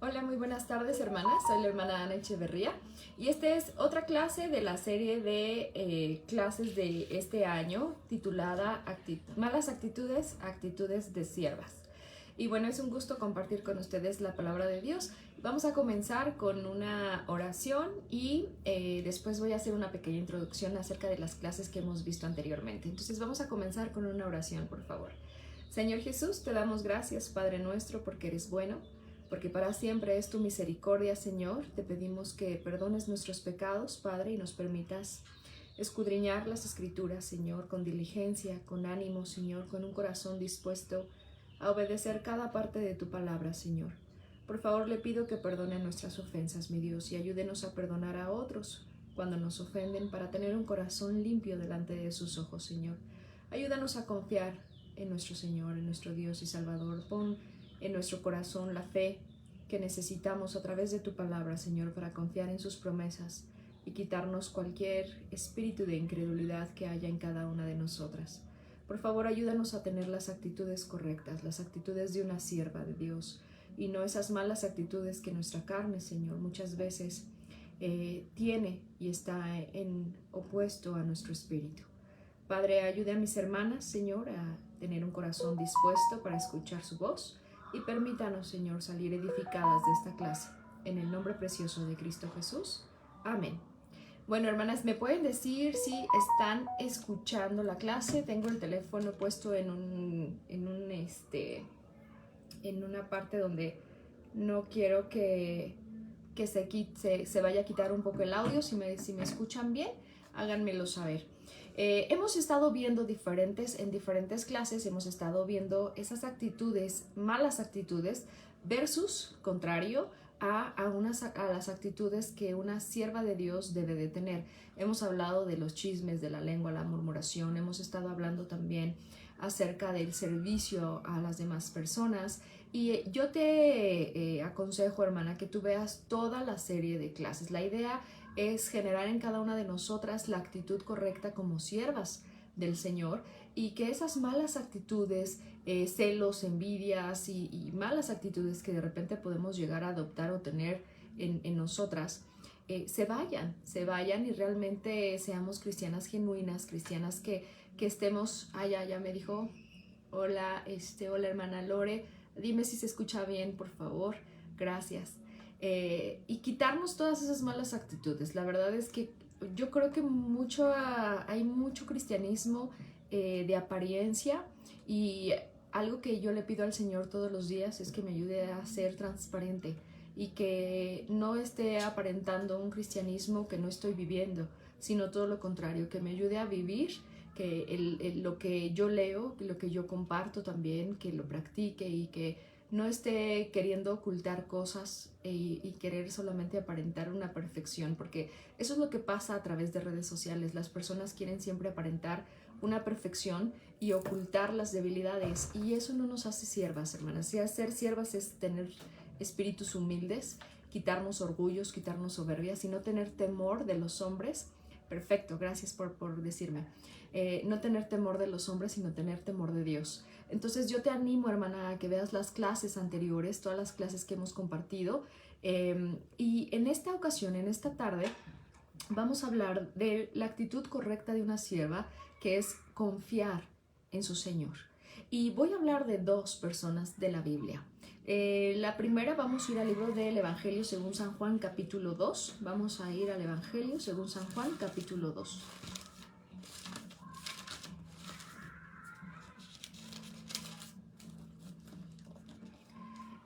Hola, muy buenas tardes, hermanas. Soy la hermana Ana Echeverría y esta es otra clase de la serie de clases de este año titulada Malas actitudes, actitudes de siervas. Y bueno, es un gusto compartir con ustedes la palabra de Dios. Vamos a comenzar con una oración y después voy a hacer una pequeña introducción acerca de las clases que hemos visto anteriormente. Entonces vamos a comenzar con una oración, por favor. Señor Jesús, te damos gracias, Padre nuestro, porque eres bueno, porque para siempre es tu misericordia, Señor. Te pedimos que perdones nuestros pecados, Padre, y nos permitas escudriñar las Escrituras, Señor, con diligencia, con ánimo, Señor, con un corazón dispuesto a obedecer cada parte de tu palabra, Señor. Por favor, le pido que perdone nuestras ofensas, mi Dios, y ayúdenos a perdonar a otros cuando nos ofenden, para tener un corazón limpio delante de sus ojos, Señor. Ayúdanos a confiar en nuestro Señor, en nuestro Dios y Salvador. Pon en nuestro corazón la fe que necesitamos a través de tu palabra, Señor, para confiar en sus promesas y quitarnos cualquier espíritu de incredulidad que haya en cada una de nosotras. Por favor, ayúdanos a tener las actitudes correctas, las actitudes de una sierva de Dios, y no esas malas actitudes que nuestra carne, Señor, muchas veces tiene y está en opuesto a nuestro espíritu. Padre, ayude a mis hermanas, Señor, a tener un corazón dispuesto para escuchar su voz, y permítanos, Señor, salir edificadas de esta clase. En el nombre precioso de Cristo Jesús. Amén. Bueno, hermanas, ¿me pueden decir si están escuchando la clase? Tengo el teléfono puesto en una parte donde no quiero que se vaya a quitar un poco el audio. Si me escuchan bien, háganmelo saber. Hemos estado viendo en diferentes clases, hemos estado viendo esas actitudes, malas actitudes, versus, contrario, a las actitudes que una sierva de Dios debe de tener. Hemos hablado de los chismes, de la lengua, la murmuración. Hemos estado hablando también acerca del servicio a las demás personas. Y yo te aconsejo, hermana, que tú veas toda la serie de clases. La idea es generar en cada una de nosotras la actitud correcta como siervas del Señor, y que esas malas actitudes, celos, envidias y malas actitudes que de repente podemos llegar a adoptar o tener en nosotras, se vayan y realmente seamos cristianas genuinas, cristianas que estemos. Ya me dijo, hola, hola hermana Lore, dime si se escucha bien, por favor, gracias. Y quitarnos todas esas malas actitudes. La verdad es que yo creo que hay mucho cristianismo de apariencia, y algo que yo le pido al Señor todos los días es que me ayude a ser transparente y que no esté aparentando un cristianismo que no estoy viviendo, sino todo lo contrario, que me ayude a vivir, que lo que yo leo, lo que yo comparto también, que lo practique, y que no esté queriendo ocultar cosas y querer solamente aparentar una perfección, porque eso es lo que pasa a través de redes sociales. Las personas quieren siempre aparentar una perfección y ocultar las debilidades, y eso no nos hace siervas, hermanas. Si ser siervas es tener espíritus humildes, quitarnos orgullos, quitarnos soberbias y no tener temor de los hombres. Perfecto, gracias por decirme. No tener temor de los hombres, sino tener temor de Dios. Entonces yo te animo, hermana, a que veas las clases anteriores, todas las clases que hemos compartido, y en esta ocasión, en esta tarde, vamos a hablar de la actitud correcta de una sierva, que es confiar en su Señor. Y voy a hablar de dos personas de la Biblia. La primera, vamos a ir al libro del Evangelio según San Juan, capítulo 2. Vamos a ir al Evangelio según San Juan, capítulo 2.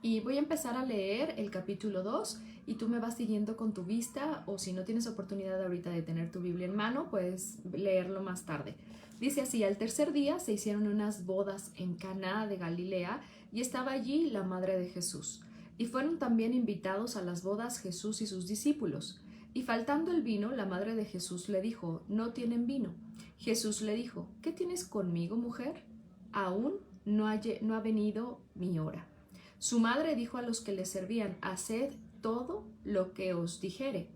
Y voy a empezar a leer el capítulo 2, y tú me vas siguiendo con tu vista, o si no tienes oportunidad ahorita de tener tu Biblia en mano, puedes leerlo más tarde. Dice así: al tercer día se hicieron unas bodas en Caná de Galilea, y estaba allí la madre de Jesús. Y fueron también invitados a las bodas Jesús y sus discípulos. Y faltando el vino, la madre de Jesús le dijo: no tienen vino. Jesús le dijo: ¿qué tienes conmigo, mujer? Aún no ha venido mi hora. Su madre dijo a los que le servían: haced todo lo que os dijere.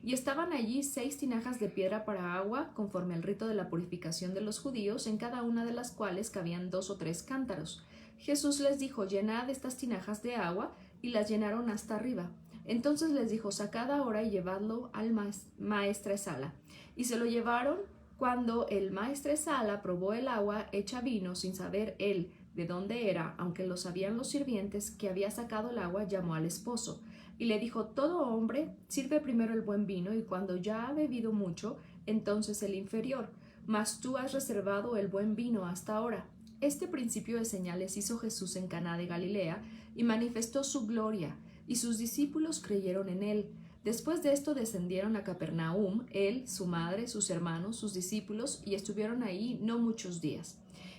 Y estaban allí 6 tinajas de piedra para agua, conforme al rito de la purificación de los judíos, en cada una de las cuales cabían 2 o 3 cántaros. Jesús les dijo: llenad estas tinajas de agua. y las llenaron hasta arriba. Entonces les dijo: sacad ahora y llevadlo al maestresala. Y se lo llevaron. Cuando el maestresala probó el agua hecha vino, sin saber él de dónde era, aunque lo sabían los sirvientes que había sacado el agua, llamó al esposo y le dijo: todo hombre sirve primero el buen vino, y cuando ya ha bebido mucho, entonces el inferior, mas tú has reservado el buen vino hasta ahora. Este principio de señales hizo Jesús en Caná de Galilea y manifestó su gloria, y sus discípulos creyeron en él. Después de esto descendieron a Capernaum, él, su madre, sus hermanos, sus discípulos, y estuvieron ahí no muchos días.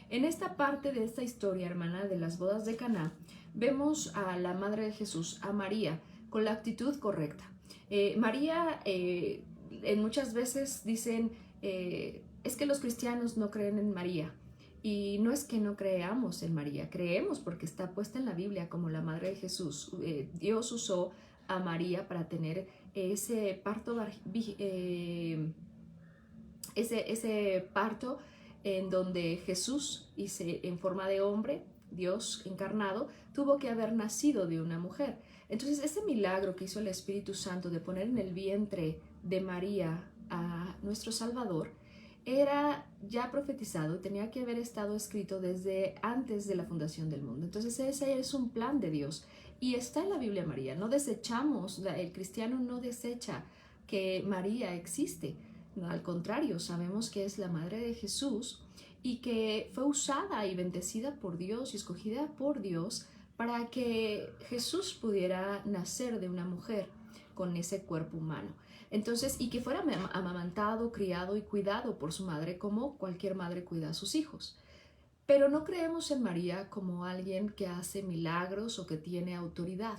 En esta parte de esta historia, hermana, de las bodas de Caná, vemos a la madre de Jesús, a María, con la actitud correcta. María, en muchas veces dicen, es que los cristianos no creen en María. Y no es que no creamos en María, creemos porque está puesta en la Biblia como la madre de Jesús. Dios usó a María para tener ese parto, ese parto en donde Jesús, en forma de hombre, Dios encarnado, tuvo que haber nacido de una mujer. Entonces, ese milagro que hizo el Espíritu Santo de poner en el vientre de María a nuestro Salvador era ya profetizado, tenía que haber estado escrito desde antes de la fundación del mundo. Entonces, ese es un plan de Dios y está en la Biblia María. No desechamos, el cristiano no desecha que María existe. No, al contrario, sabemos que es la madre de Jesús y que fue usada y bendecida por Dios y escogida por Dios para que Jesús pudiera nacer de una mujer con ese cuerpo humano. Entonces, y que fuera amamantado, criado y cuidado por su madre como cualquier madre cuida a sus hijos. Pero no creemos en María como alguien que hace milagros o que tiene autoridad.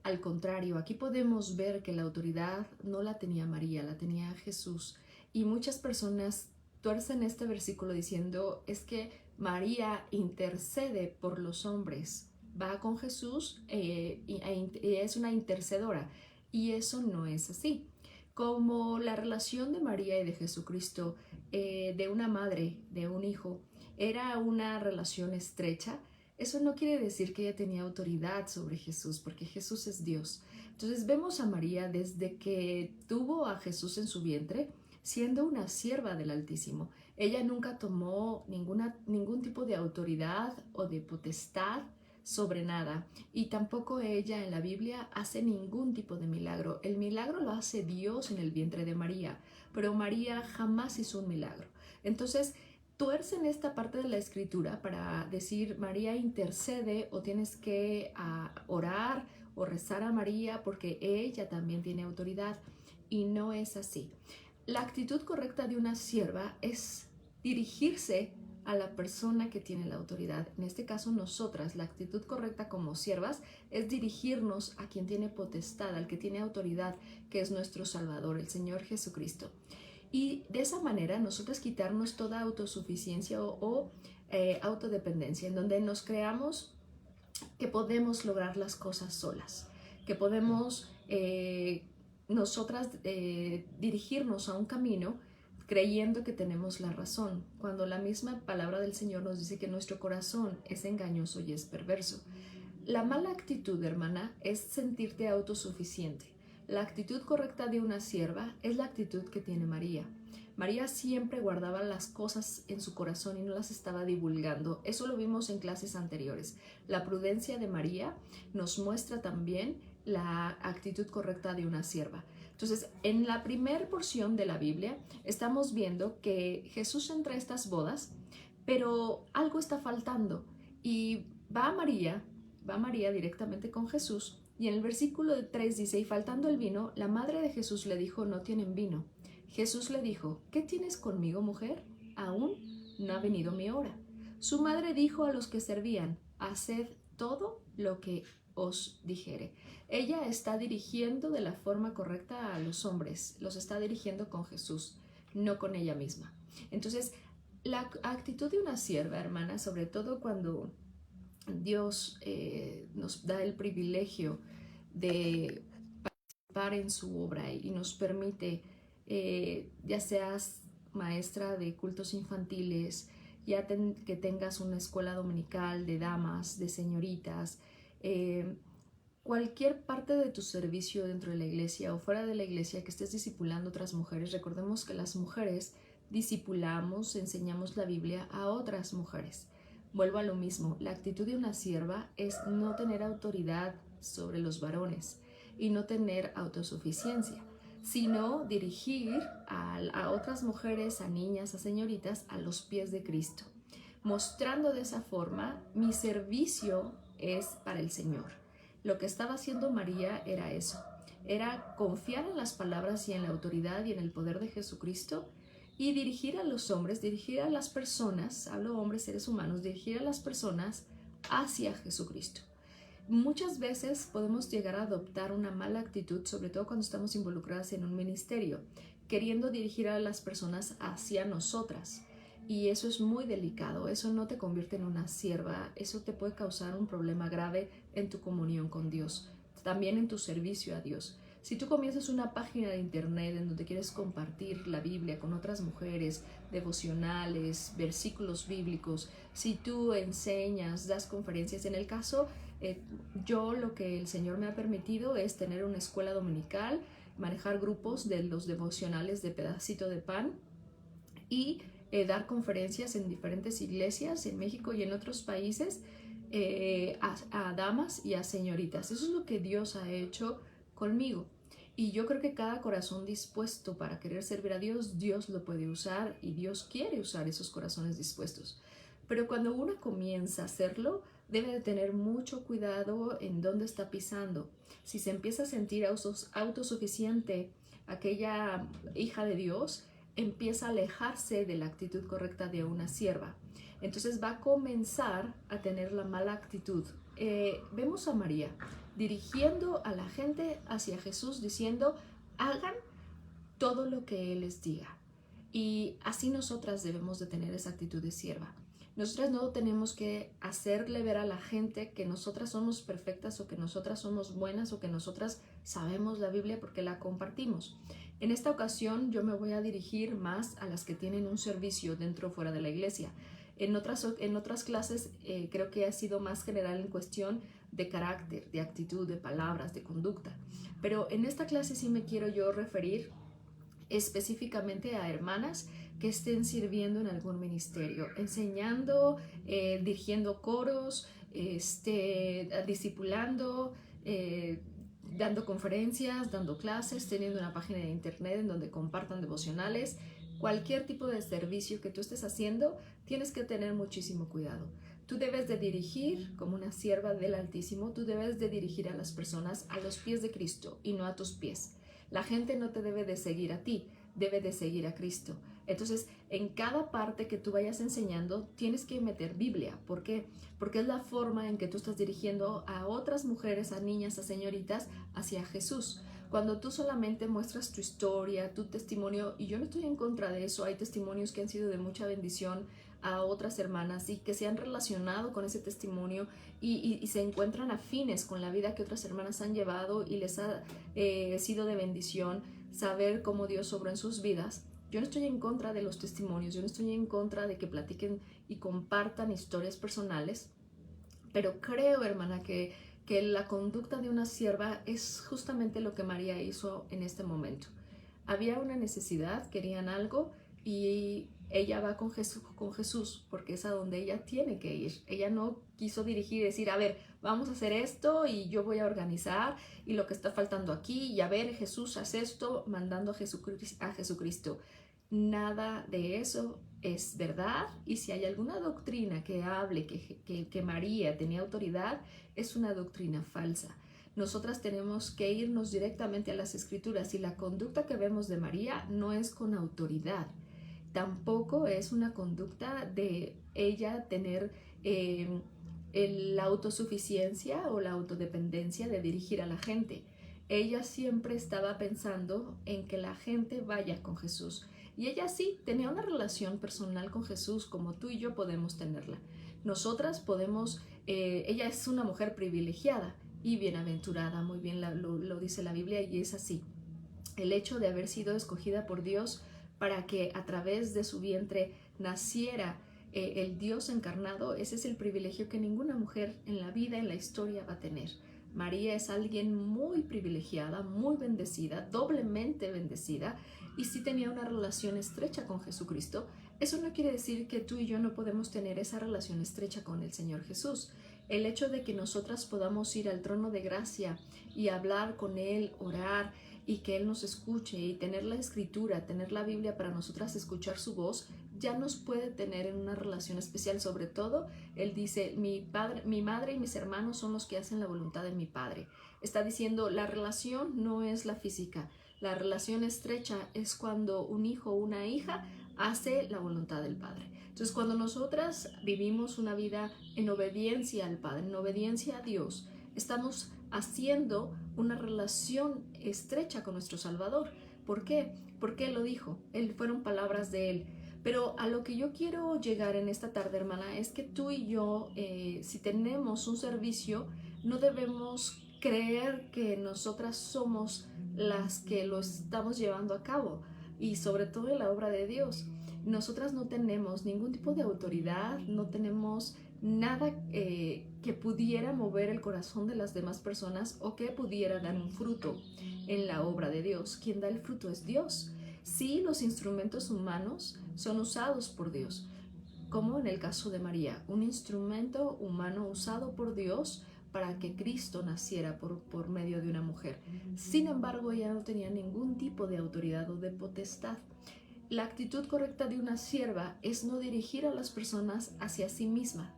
Al contrario, aquí podemos ver que la autoridad no la tenía María, la tenía Jesús. Y muchas personas tuercen este versículo diciendo: es que María intercede por los hombres, va con Jesús y es una intercedora. Y eso no es así. Como la relación de María y de Jesucristo, de una madre, de un hijo, era una relación estrecha, eso no quiere decir que ella tenía autoridad sobre Jesús, porque Jesús es Dios. Entonces vemos a María desde que tuvo a Jesús en su vientre, siendo una sierva del Altísimo. Ella nunca tomó ningún tipo de autoridad o de potestad sobre nada, y tampoco ella en la Biblia hace ningún tipo de milagro. El milagro lo hace Dios en el vientre de María, pero María jamás hizo un milagro. Entonces, tuercen esta parte de la escritura para decir María intercede o tienes que orar o rezar a María porque ella también tiene autoridad, y no es así. La actitud correcta de una sierva es dirigirse a la persona que tiene la autoridad. En este caso, nosotras, la actitud correcta como siervas es dirigirnos a quien tiene potestad, al que tiene autoridad, que es nuestro Salvador, el Señor Jesucristo. Y de esa manera nosotros quitarnos toda autosuficiencia o autodependencia, en donde nos creamos que podemos lograr las cosas solas, que podemos nosotras dirigirnos a un camino creyendo que tenemos la razón, cuando la misma palabra del Señor nos dice que nuestro corazón es engañoso y es perverso. La mala actitud, hermana, es sentirte autosuficiente. La actitud correcta de una sierva es la actitud que tiene María. María siempre guardaba las cosas en su corazón y no las estaba divulgando. Eso lo vimos en clases anteriores. La prudencia de María nos muestra también la actitud correcta de una sierva. Entonces, en la primera porción de la Biblia estamos viendo que Jesús entra a estas bodas, pero algo está faltando y va María directamente con Jesús, y en el versículo 3 dice: y faltando el vino, la madre de Jesús le dijo: no tienen vino. Jesús le dijo: ¿qué tienes conmigo, mujer? Aún no ha venido mi hora. Su madre dijo a los que servían: haced todo lo que os dijere. Ella está dirigiendo de la forma correcta a los hombres, los está dirigiendo con Jesús, no con ella misma. Entonces, la actitud de una sierva, hermana, sobre todo cuando Dios nos da el privilegio de participar en su obra y nos permite, ya seas maestra de cultos infantiles, que tengas una escuela dominical de damas, de señoritas, cualquier parte de tu servicio dentro de la iglesia o fuera de la iglesia que estés discipulando a otras mujeres, recordemos que las mujeres discipulamos, enseñamos la Biblia a otras mujeres. Vuelvo a lo mismo, la actitud de una sierva es no tener autoridad sobre los varones y no tener autosuficiencia, sino dirigir a otras mujeres, a niñas, a señoritas, a los pies de Cristo, mostrando de esa forma mi servicio es para el Señor. Lo que estaba haciendo María era eso, era confiar en las palabras y en la autoridad y en el poder de Jesucristo y dirigir a los hombres, dirigir a las personas, hablo hombres, seres humanos, dirigir a las personas hacia Jesucristo. Muchas veces podemos llegar a adoptar una mala actitud, sobre todo cuando estamos involucradas en un ministerio, queriendo dirigir a las personas hacia nosotras. Y eso es muy delicado, eso no te convierte en una sierva, eso te puede causar un problema grave en tu comunión con Dios, también en tu servicio a Dios. Si tú comienzas una página de internet en donde quieres compartir la Biblia con otras mujeres, devocionales, versículos bíblicos, si tú enseñas, das conferencias, en el caso, yo lo que el Señor me ha permitido es tener una escuela dominical, manejar grupos de los devocionales de Pedacito de Pan y dar conferencias en diferentes iglesias en México y en otros países a damas y a señoritas. Eso es lo que Dios ha hecho conmigo. Y yo creo que cada corazón dispuesto para querer servir a Dios, Dios lo puede usar y Dios quiere usar esos corazones dispuestos. Pero cuando uno comienza a hacerlo, debe de tener mucho cuidado en dónde está pisando. Si se empieza a sentir autosuficiente, aquella hija de Dios empieza a alejarse de la actitud correcta de una sierva. Entonces va a comenzar a tener la mala actitud. Vemos a María dirigiendo a la gente hacia Jesús, diciendo, hagan todo lo que Él les diga. Y así nosotras debemos de tener esa actitud de sierva. Nosotras no tenemos que hacerle ver a la gente que nosotras somos perfectas o que nosotras somos buenas o que nosotras sabemos la Biblia porque la compartimos. En esta ocasión yo me voy a dirigir más a las que tienen un servicio dentro o fuera de la iglesia. En otras clases creo que ha sido más general en cuestión de carácter, de actitud, de palabras, de conducta. Pero en esta clase sí me quiero yo referir específicamente a hermanas que estén sirviendo en algún ministerio, enseñando, dirigiendo coros, discipulando, dando conferencias, dando clases, teniendo una página de internet en donde compartan devocionales. Cualquier tipo de servicio que tú estés haciendo, tienes que tener muchísimo cuidado. Tú debes de dirigir como una sierva del Altísimo, tú debes de dirigir a las personas a los pies de Cristo y no a tus pies. La gente no te debe de seguir a ti, debe de seguir a Cristo. Entonces, en cada parte que tú vayas enseñando, tienes que meter Biblia. ¿Por qué? Porque es la forma en que tú estás dirigiendo a otras mujeres, a niñas, a señoritas, hacia Jesús. Cuando tú solamente muestras tu historia, tu testimonio, y yo no estoy en contra de eso, hay testimonios que han sido de mucha bendición a otras hermanas y que se han relacionado con ese testimonio y se encuentran afines con la vida que otras hermanas han llevado y les ha sido de bendición saber cómo Dios obró en sus vidas. Yo no estoy en contra de los testimonios, yo no estoy en contra de que platiquen y compartan historias personales, pero creo, hermana, que la conducta de una sierva es justamente lo que María hizo en este momento. Había una necesidad, querían algo y ella va con Jesús porque es a donde ella tiene que ir. Ella no quiso dirigir y decir, a ver, vamos a hacer esto y yo voy a organizar y lo que está faltando aquí y a ver, Jesús, haz esto, mandando a Jesucristo. Nada de eso es verdad, y si hay alguna doctrina que hable que María tenía autoridad, es una doctrina falsa. Nosotras tenemos que irnos directamente a las Escrituras y la conducta que vemos de María no es con autoridad. Tampoco es una conducta de ella tener la autosuficiencia o la autodependencia de dirigir a la gente. Ella siempre estaba pensando en que la gente vaya con Jesús. Y ella sí tenía una relación personal con Jesús como tú y yo podemos tenerla. Nosotras podemos, ella es una mujer privilegiada y bienaventurada, muy bien lo dice la Biblia y es así. El hecho de haber sido escogida por Dios para que a través de su vientre naciera el Dios encarnado, ese es el privilegio que ninguna mujer en la vida, en la historia va a tener. María es alguien muy privilegiada, muy bendecida, doblemente bendecida, y sí tenía una relación estrecha con Jesucristo. Eso no quiere decir que tú y yo no podemos tener esa relación estrecha con el Señor Jesús. El hecho de que nosotras podamos ir al trono de gracia y hablar con Él, orar, y que Él nos escuche, y tener la escritura, tener la Biblia para nosotras escuchar su voz, ya nos puede tener en una relación especial. Sobre todo, Él dice, mi madre y mis hermanos son los que hacen la voluntad de mi Padre. Está diciendo, la relación no es la física, la relación estrecha es cuando un hijo o una hija hace la voluntad del Padre. Entonces, cuando nosotras vivimos una vida en obediencia al Padre, en obediencia a Dios, estamos haciendo una relación estrecha con nuestro Salvador. ¿Por qué? Porque Él lo dijo, fueron palabras de Él. Pero a lo que yo quiero llegar en esta tarde, hermana, es que tú y yo, si tenemos un servicio, no debemos creer que nosotras somos las que lo estamos llevando a cabo, y sobre todo en la obra de Dios. Nosotras no tenemos ningún tipo de autoridad, no tenemos nada que pudiera mover el corazón de las demás personas o que pudiera dar un fruto en la obra de Dios. Quien da el fruto es Dios. Sí, los instrumentos humanos son usados por Dios, como en el caso de María, un instrumento humano usado por Dios para que Cristo naciera por medio de una mujer. Sin embargo, ella no tenía ningún tipo de autoridad o de potestad. La actitud correcta de una sierva es no dirigir a las personas hacia sí misma,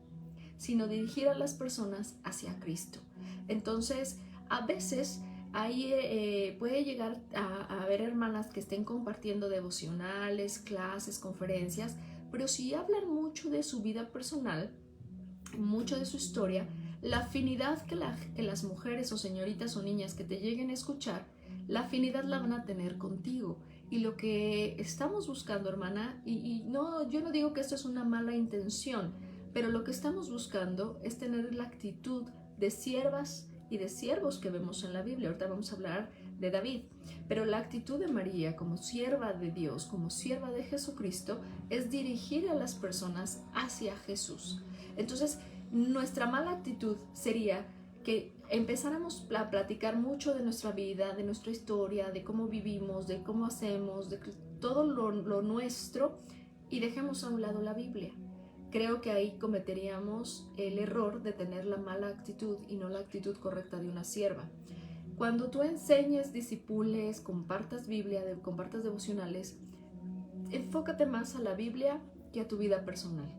sino dirigir a las personas hacia Cristo. Entonces, a veces ahí puede llegar a haber hermanas que estén compartiendo devocionales, clases, conferencias, pero si hablan mucho de su vida personal, mucho de su historia, la afinidad que las mujeres o señoritas o niñas que te lleguen a escuchar, la afinidad la van a tener contigo. Y lo que estamos buscando, hermana, no, yo no digo que esto es una mala intención, pero lo que estamos buscando es tener la actitud de siervas y de siervos que vemos en la Biblia. Ahorita vamos a hablar de David, pero la actitud de María como sierva de Dios, como sierva de Jesucristo, es dirigir a las personas hacia Jesús. Entonces, nuestra mala actitud sería que empezáramos a platicar mucho de nuestra vida, de nuestra historia, de cómo vivimos, de cómo hacemos, de todo lo nuestro, y dejemos a un lado la Biblia. Creo que ahí cometeríamos el error de tener la mala actitud y no la actitud correcta de una sierva. Cuando tú enseñes, discipules, compartas Biblia, compartas devocionales, enfócate más a la Biblia que a tu vida personal.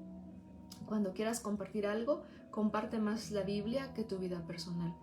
Cuando quieras compartir algo, comparte más la Biblia que tu vida personal.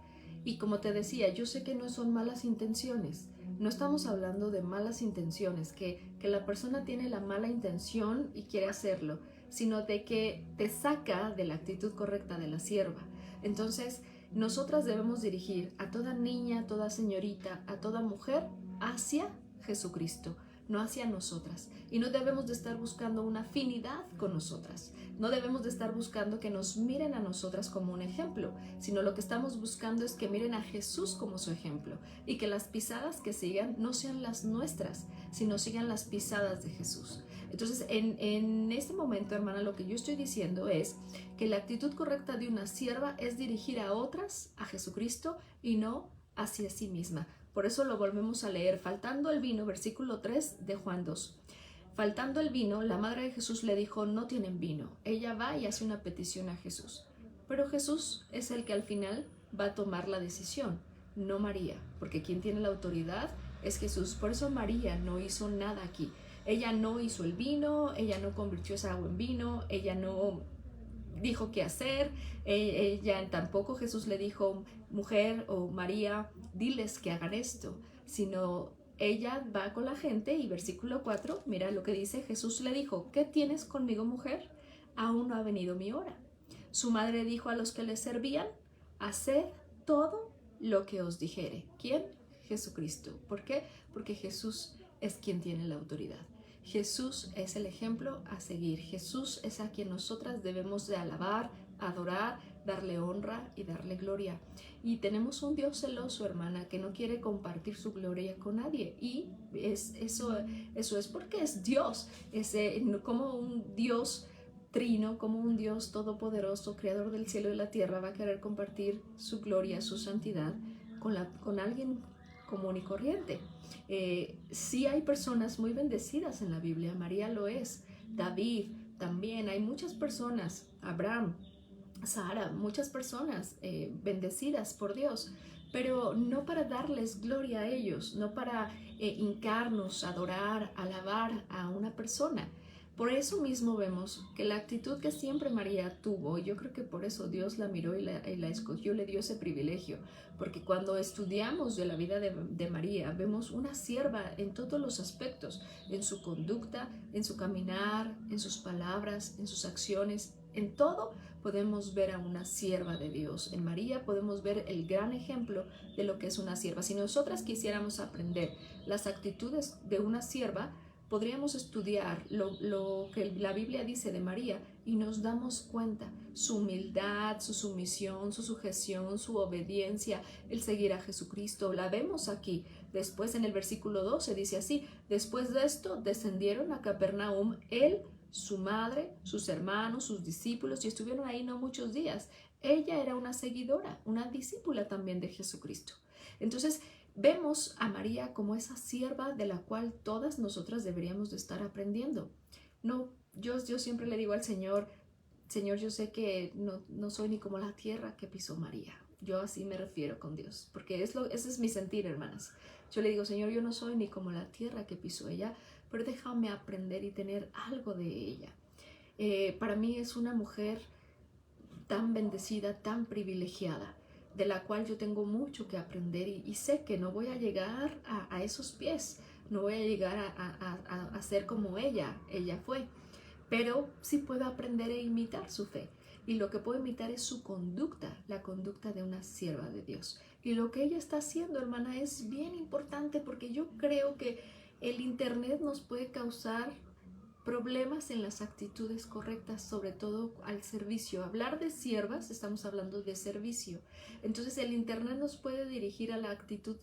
Y como te decía, yo sé que no son malas intenciones. No estamos hablando de malas intenciones, que la persona tiene la mala intención y quiere hacerlo, sino de que te saca de la actitud correcta de la sierva. Entonces, nosotras debemos dirigir a toda niña, a toda señorita, a toda mujer hacia Jesucristo, no hacia nosotras. Y no debemos de estar buscando una afinidad con nosotras. No debemos de estar buscando que nos miren a nosotras como un ejemplo, sino lo que estamos buscando es que miren a Jesús como su ejemplo, y que las pisadas que sigan no sean las nuestras, sino sigan las pisadas de Jesús. Entonces, en este momento, hermana, lo que yo estoy diciendo es que la actitud correcta de una sierva es dirigir a otras a Jesucristo y no hacia sí misma. Por eso lo volvemos a leer. Faltando el vino, versículo 3 de Juan 2. Faltando el vino, la madre de Jesús le dijo, no tienen vino. Ella va y hace una petición a Jesús. Pero Jesús es el que al final va a tomar la decisión, no María, porque quien tiene la autoridad es Jesús. Por eso María no hizo nada aquí. Ella no hizo el vino, ella no convirtió esa agua en vino, ella no dijo qué hacer, ella tampoco Jesús le dijo, mujer o María, diles que hagan esto, sino ella va con la gente. Y versículo 4, mira lo que dice, Jesús le dijo, ¿qué tienes conmigo, mujer? Aún no ha venido mi hora. Su madre dijo a los que le servían, haced todo lo que os dijere. ¿Quién? Jesucristo. ¿Por qué? Porque Jesús es quien tiene la autoridad. Jesús es el ejemplo a seguir. Jesús es a quien nosotras debemos de alabar, adorar, darle honra y darle gloria. Y tenemos un Dios celoso, hermana, que no quiere compartir su gloria con nadie. Y eso es porque es Dios. Es como un Dios trino, como un Dios todopoderoso, creador del cielo y la tierra, va a querer compartir su gloria, su santidad con alguien común y corriente. Sí hay personas muy bendecidas en la Biblia, María lo es, David también, hay muchas personas, Abraham, Sara, muchas personas bendecidas por Dios, pero no para darles gloria a ellos, no para hincarnos, adorar, alabar a una persona. Por eso mismo vemos que la actitud que siempre María tuvo, yo creo que por eso Dios la miró y la escogió, le dio ese privilegio, porque cuando estudiamos de la vida de María, vemos una sierva en todos los aspectos, en su conducta, en su caminar, en sus palabras, en sus acciones, en todo podemos ver a una sierva de Dios. En María podemos ver el gran ejemplo de lo que es una sierva. Si nosotras quisiéramos aprender las actitudes de una sierva, podríamos estudiar lo que la Biblia dice de María y nos damos cuenta, su humildad, su sumisión, su sujeción, su obediencia, el seguir a Jesucristo. La vemos aquí. Después en el versículo 12 dice así: después de esto descendieron a Capernaum él, su madre, sus hermanos, sus discípulos, y estuvieron ahí no muchos días. Ella era una seguidora, una discípula también de Jesucristo. Entonces, vemos a María como esa sierva de la cual todas nosotras deberíamos de estar aprendiendo. No, yo siempre le digo al Señor, Señor, yo sé que no soy ni como la tierra que pisó María. Yo así me refiero con Dios, porque ese es mi sentir, hermanas. Yo le digo, Señor, yo no soy ni como la tierra que pisó ella, pero déjame aprender y tener algo de ella. Para mí es una mujer tan bendecida, tan privilegiada, de la cual yo tengo mucho que aprender y sé que no voy a llegar a esos pies, no voy a llegar a ser como ella fue, pero sí puedo aprender a imitar su fe. Y lo que puedo imitar es su conducta, la conducta de una sierva de Dios. Y lo que ella está haciendo, hermana, es bien importante, porque yo creo que el internet nos puede causar problemas en las actitudes correctas, sobre todo al servicio. Hablar de siervas, estamos hablando de servicio. Entonces el internet nos puede dirigir a la actitud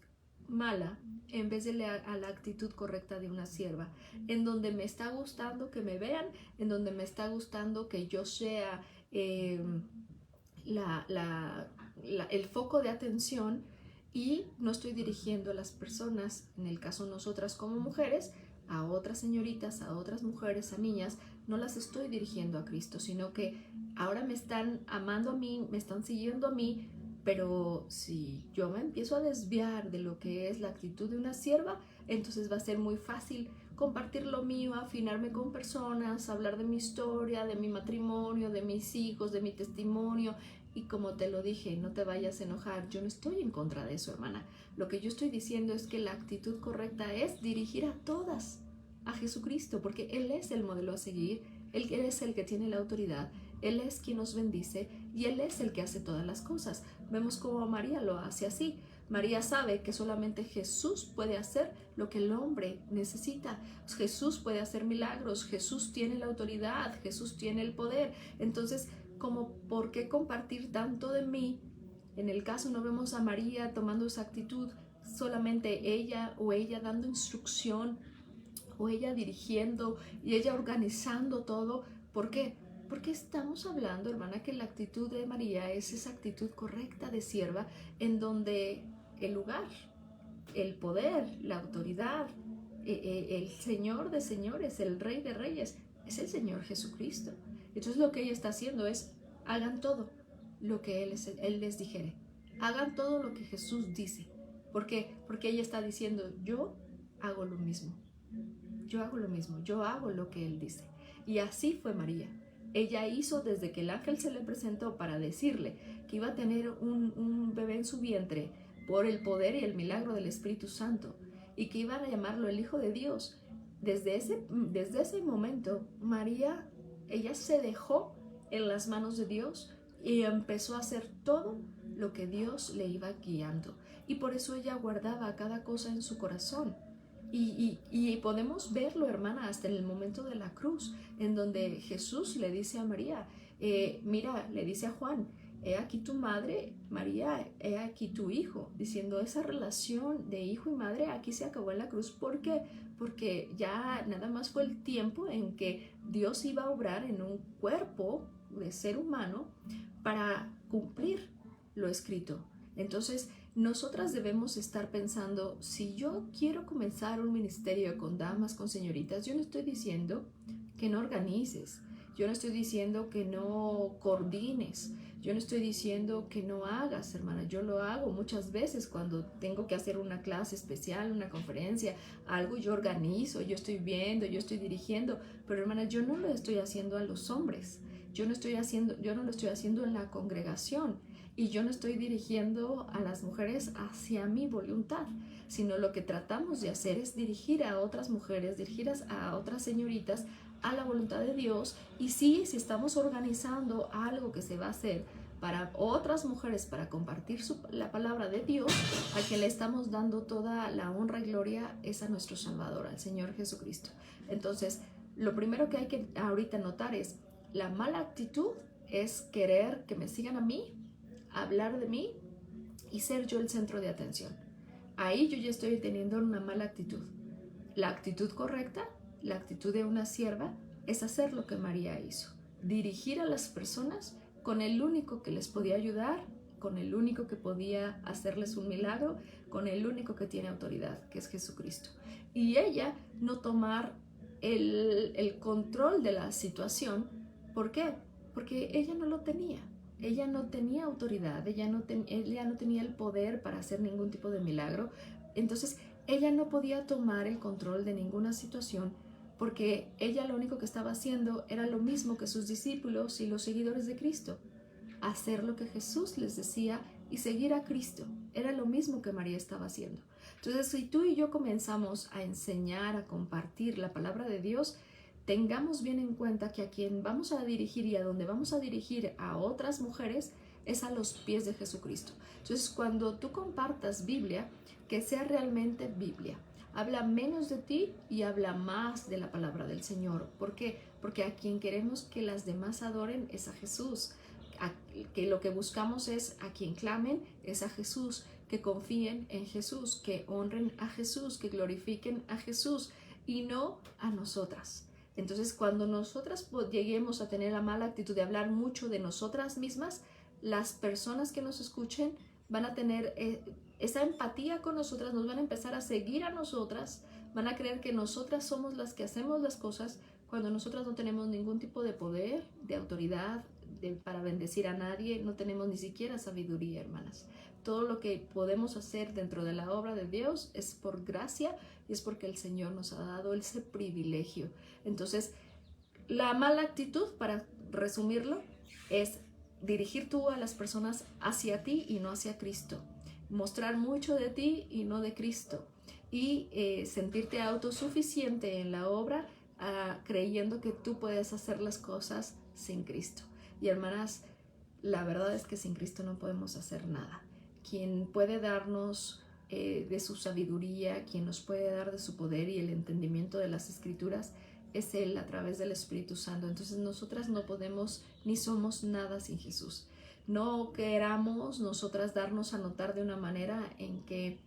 mala en vez de a la actitud correcta de una sierva, en donde me está gustando que me vean, en donde me está gustando que yo sea el foco de atención, y no estoy dirigiendo a las personas, en el caso nosotras como mujeres, a otras señoritas, a otras mujeres, a niñas, no las estoy dirigiendo a Cristo, sino que ahora me están amando a mí, me están siguiendo a mí, pero si yo me empiezo a desviar de lo que es la actitud de una sierva, entonces va a ser muy fácil compartir lo mío, afinarme con personas, hablar de mi historia, de mi matrimonio, de mis hijos, de mi testimonio. Y como te lo dije, no te vayas a enojar, yo no estoy en contra de eso, hermana. Lo que yo estoy diciendo es que la actitud correcta es dirigir a todas a Jesucristo, porque Él es el modelo a seguir, Él es el que tiene la autoridad, Él es quien nos bendice y Él es el que hace todas las cosas. Vemos cómo María lo hace así. María sabe que solamente Jesús puede hacer lo que el hombre necesita. Jesús puede hacer milagros, Jesús tiene la autoridad, Jesús tiene el poder. Entonces, como ¿por qué compartir tanto de mí? En el caso no vemos a María tomando esa actitud, solamente ella dando instrucción, o ella dirigiendo y ella organizando todo. ¿Por qué? Porque estamos hablando, hermana, que la actitud de María es esa actitud correcta de sierva, en donde el lugar, el poder, la autoridad, el Señor de señores, el Rey de reyes, es el Señor Jesucristo. Entonces lo que ella está haciendo es: hagan todo lo que Él les dijere, hagan todo lo que Jesús dice. ¿Por qué? Porque ella está diciendo: yo hago lo mismo, yo hago lo mismo, yo hago lo que Él dice. Y así fue María. Ella hizo desde que el ángel se le presentó para decirle que iba a tener un bebé en su vientre por el poder y el milagro del Espíritu Santo, y que iban a llamarlo el Hijo de Dios. Desde ese momento, María, ella se dejó en las manos de Dios y empezó a hacer todo lo que Dios le iba guiando. Y por eso ella guardaba cada cosa en su corazón. Y podemos verlo, hermana, hasta en el momento de la cruz, en donde Jesús le dice a María, mira, le dice a Juan: he aquí tu madre, María, he aquí tu hijo, diciendo esa relación de hijo y madre aquí se acabó en la cruz. ¿Por qué? Porque ya nada más fue el tiempo en que Dios iba a obrar en un cuerpo de ser humano para cumplir lo escrito. Entonces, nosotras debemos estar pensando, si yo quiero comenzar un ministerio con damas, con señoritas, yo no estoy diciendo que no organices, yo no estoy diciendo que no coordines, yo no estoy diciendo que no hagas, hermana. Yo lo hago muchas veces cuando tengo que hacer una clase especial, una conferencia, algo yo organizo, yo estoy viendo, yo estoy dirigiendo, pero hermana, yo no lo estoy haciendo a los hombres, yo no lo estoy haciendo en la congregación. Y yo no estoy dirigiendo a las mujeres hacia mi voluntad, sino lo que tratamos de hacer es dirigir a otras mujeres, dirigir a otras señoritas a la voluntad de Dios. Y sí, si estamos organizando algo que se va a hacer para otras mujeres, para compartir la palabra de Dios, a quien le estamos dando toda la honra y gloria es a nuestro Salvador, al Señor Jesucristo. Entonces, lo primero que hay que ahorita notar es, la mala actitud es querer que me sigan a mí, hablar de mí y ser yo el centro de atención. Ahí yo ya estoy teniendo una mala actitud. La actitud correcta, la actitud de una sierva, es hacer lo que María hizo, dirigir a las personas con el único que les podía ayudar, con el único que podía hacerles un milagro, con el único que tiene autoridad, que es Jesucristo. Y ella no tomar el control de la situación. ¿Por qué? Porque ella no lo tenía. Ella no tenía autoridad, ella no tenía el poder para hacer ningún tipo de milagro. Entonces, ella no podía tomar el control de ninguna situación porque ella lo único que estaba haciendo era lo mismo que sus discípulos y los seguidores de Cristo. Hacer lo que Jesús les decía y seguir a Cristo. Era lo mismo que María estaba haciendo. Entonces, si tú y yo comenzamos a enseñar, a compartir la palabra de Dios, tengamos bien en cuenta que a quien vamos a dirigir y a donde vamos a dirigir a otras mujeres es a los pies de Jesucristo. Entonces, cuando tú compartas Biblia, que sea realmente Biblia. Habla menos de ti y habla más de la palabra del Señor. ¿Por qué? Porque a quien queremos que las demás adoren es a Jesús. Que lo que buscamos es a quien clamen es a Jesús, que confíen en Jesús, que honren a Jesús, que glorifiquen a Jesús y no a nosotras. Entonces, cuando nosotras lleguemos a tener la mala actitud de hablar mucho de nosotras mismas, las personas que nos escuchen van a tener esa empatía con nosotras, nos van a empezar a seguir a nosotras, van a creer que nosotras somos las que hacemos las cosas cuando nosotras no tenemos ningún tipo de poder, de autoridad, para bendecir a nadie, no tenemos ni siquiera sabiduría, hermanas. Todo lo que podemos hacer dentro de la obra de Dios es por gracia y es porque el Señor nos ha dado ese privilegio. Entonces, la mala actitud, para resumirlo, es dirigir tú a las personas hacia ti y no hacia Cristo. Mostrar mucho de ti y no de Cristo. Y sentirte autosuficiente en la obra, creyendo que tú puedes hacer las cosas sin Cristo. Y hermanas, la verdad es que sin Cristo no podemos hacer nada. Quien puede darnos de su sabiduría, quien nos puede dar de su poder y el entendimiento de las Escrituras, es Él a través del Espíritu Santo. Entonces nosotras no podemos ni somos nada sin Jesús. No queramos nosotras darnos a notar de una manera en que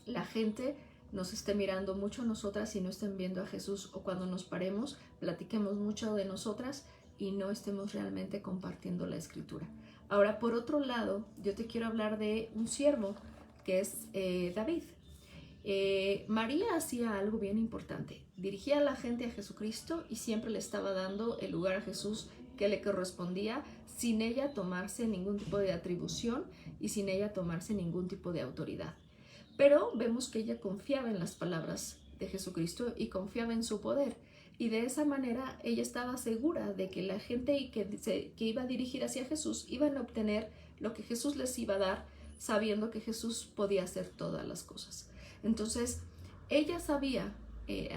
la gente nos esté mirando mucho a nosotras y no estén viendo a Jesús, o cuando nos paremos, platiquemos mucho de nosotras y no estemos realmente compartiendo la Escritura. Ahora, por otro lado, yo te quiero hablar de un siervo que es David. María hacía algo bien importante. Dirigía a la gente a Jesucristo y siempre le estaba dando el lugar a Jesús que le correspondía, sin ella tomarse ningún tipo de atribución y sin ella tomarse ningún tipo de autoridad. Pero vemos que ella confiaba en las palabras de Jesucristo y confiaba en su poder. Y de esa manera ella estaba segura de que la gente que iba a dirigir hacia Jesús iban a obtener lo que Jesús les iba a dar, sabiendo que Jesús podía hacer todas las cosas. Entonces, ella sabía,